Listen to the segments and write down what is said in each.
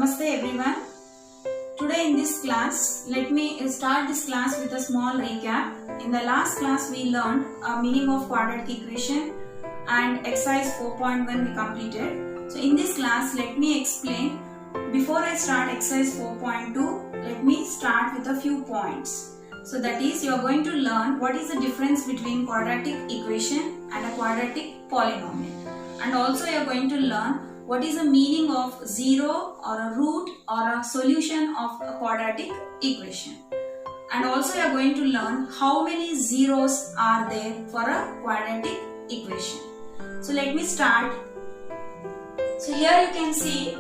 Namaste everyone. Today in this class, let me start this class with a small recap. In the last class we learned a meaning of quadratic equation and exercise 4.1 we completed. So in this class, let me explain. Before I start exercise 4.2, let me start with a few points. So that is, you are going to learn what is the difference between quadratic equation and a quadratic polynomial. And also you are going to learn what is the meaning of zero or a root or a solution of a quadratic equation. And also you are going to learn how many zeros are there for a quadratic equation. So let me start. So here you can see,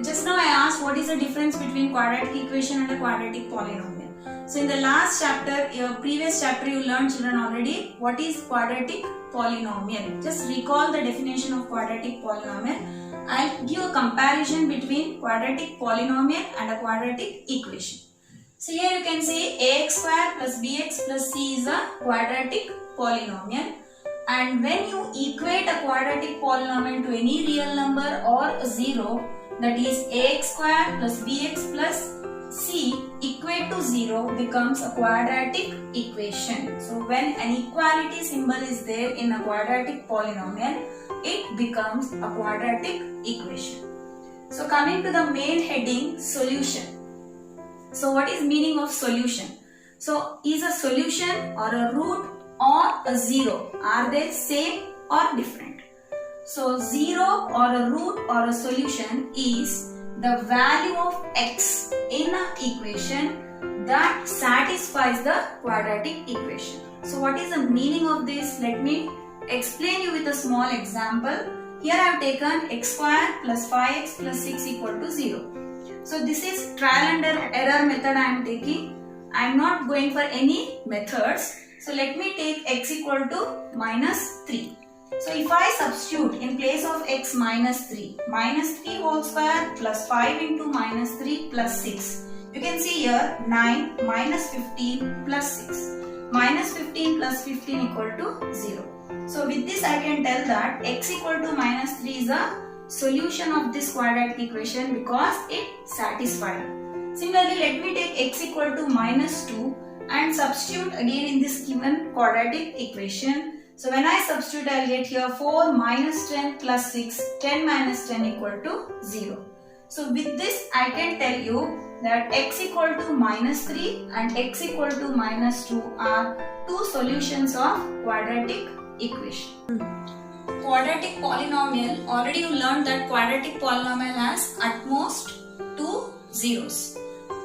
just now I asked what is the difference between quadratic equation and a quadratic polynomial. So in the last chapter, your previous chapter, you learned, children, already what is quadratic polynomial. Just recall the definition of quadratic polynomial. I'll give a comparison between quadratic polynomial and a quadratic equation. So here you can see ax square plus bx plus c is a quadratic polynomial. And when you equate a quadratic polynomial to any real number or a zero, that is ax square plus bx plus c equate to 0 becomes a quadratic equation. So when an equality symbol is there in a quadratic polynomial, it becomes a quadratic equation. So coming to the main heading, solution. So what is meaning of solution? So is a solution or a root or a zero, are they same or different? So zero or a root or a solution is the value of x in an equation that satisfies the quadratic equation. So what is the meaning of this? Let me explain you with a small example. Here I have taken x square plus 5x plus 6 equal to 0. So this is trial and error method I am taking. I am not going for any methods. So let me take x equal to minus 3. So if I substitute in place of x minus 3 whole square plus 5 into minus 3 plus 6. You can see here 9 minus 15 plus 6. Minus 15 plus 15 equal to 0. So with this I can tell that x equal to minus 3 is a solution of this quadratic equation because it satisfied. Similarly, let me take x equal to minus 2 and substitute again in this given quadratic equation. So when I substitute, I will get here 4 minus 10 plus 6, 10 minus 10 equal to 0. So with this I can tell you that x equal to minus 3 and x equal to minus 2 are two solutions of quadratic equation. Quadratic polynomial, already you learned that quadratic polynomial has at most 2 zeros.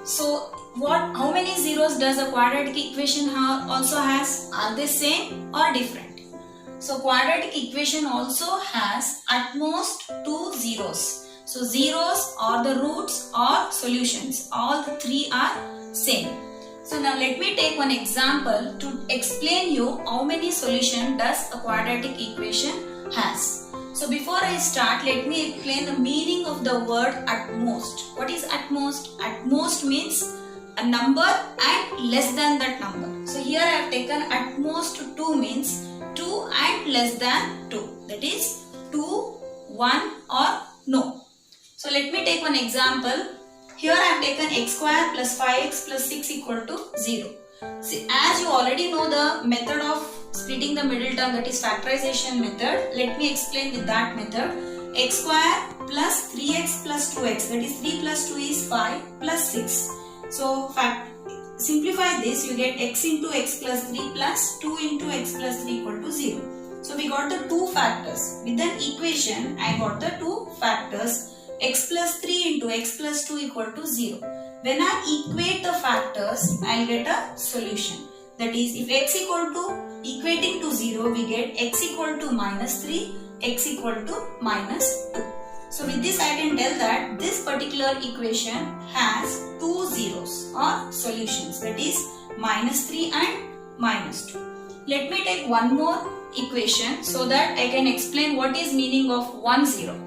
So how many zeros does a quadratic equation also has? Are they same or different? So quadratic equation also has at most 2 zeros. So zeros or the roots or solutions, all the three are same. So now let me take one example to explain you how many solutions does a quadratic equation has. So before I start, let me explain the meaning of the word at most. What is at most? At most means a number and less than that number. So here I have taken at most 2 means 2 and less than 2. That is 2, 1 or no. So let me take one example. Here I have taken x square plus 5x plus 6 equal to 0. See, as you already know the method of splitting the middle term, that is factorization method. Let me explain with that method. X square plus 3x plus 2x, that is 3 plus 2 is 5 plus 6. So simplify this, you get x into x plus 3 plus 2 into x plus 3 equal to 0. So we got the two factors. With an equation, I got the two factors. X plus 3 into x plus 2 equal to 0. When I equate the factors, I will get a solution. That is, if x equal to equating to 0, we get x equal to minus 3, x equal to minus 2. So with this I can tell that this particular equation has 2 zeros or solutions, that is minus 3 and minus 2. Let me take one more equation so that I can explain what is meaning of 1 0.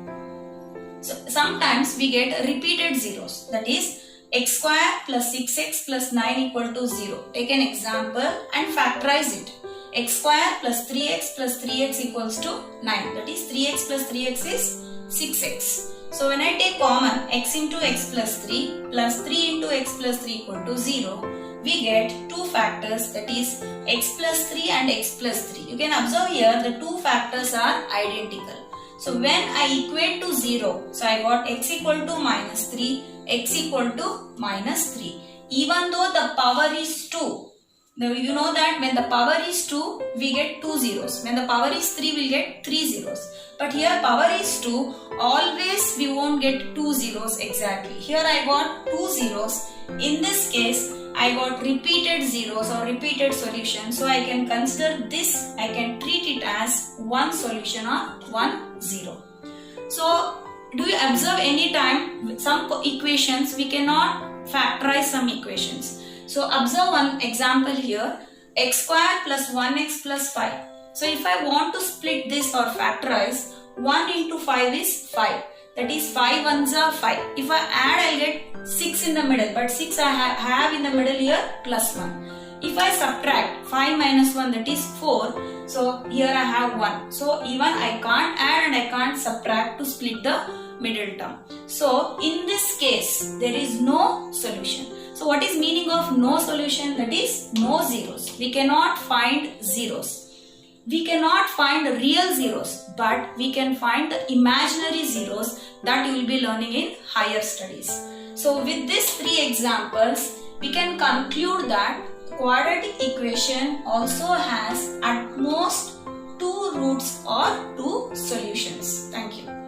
So sometimes we get repeated zeros, that is x square plus 6x plus 9 equal to 0. Take an example and factorize it. X square plus 3x equals to 9, that is 3x plus 3x is 6x. So when I take common x into x plus 3 plus 3 into x plus 3 equal to 0, we get two factors, that is x plus 3 and x plus 3. You can observe here the two factors are identical. So when I equate to 0, so I got x equal to minus 3, x equal to minus 3. Even though the power is 2, now you know that when the power is 2, we get 2 zeros. When the power is 3, we'll get 3 zeros. But here power is 2, always we won't get 2 zeros exactly. Here I got 2 zeros. In this case, I got repeated zeros or repeated solution. So I can consider this, I can treat it as one solution or 1 0. So do you observe any time some equations we cannot factorize some equations? So observe one example here, x square plus 1x plus 5. So if I want to split this or factorize, 1 into 5 is 5. That is 5 ones are 5. If I add, I'll get 6 in the middle. But 6 I have in the middle here plus 1. If I subtract 5 minus 1, that is 4. So here I have 1. So even I can't add and I can't subtract to split the middle term. So in this case, there is no solution. So what is meaning of no solution? That is no zeros. We cannot find zeros. We cannot find real zeros, but we can find the imaginary zeros that you will be learning in higher studies. So with these three examples, we can conclude that quadratic equation also has at most 2 roots or 2 solutions. Thank you.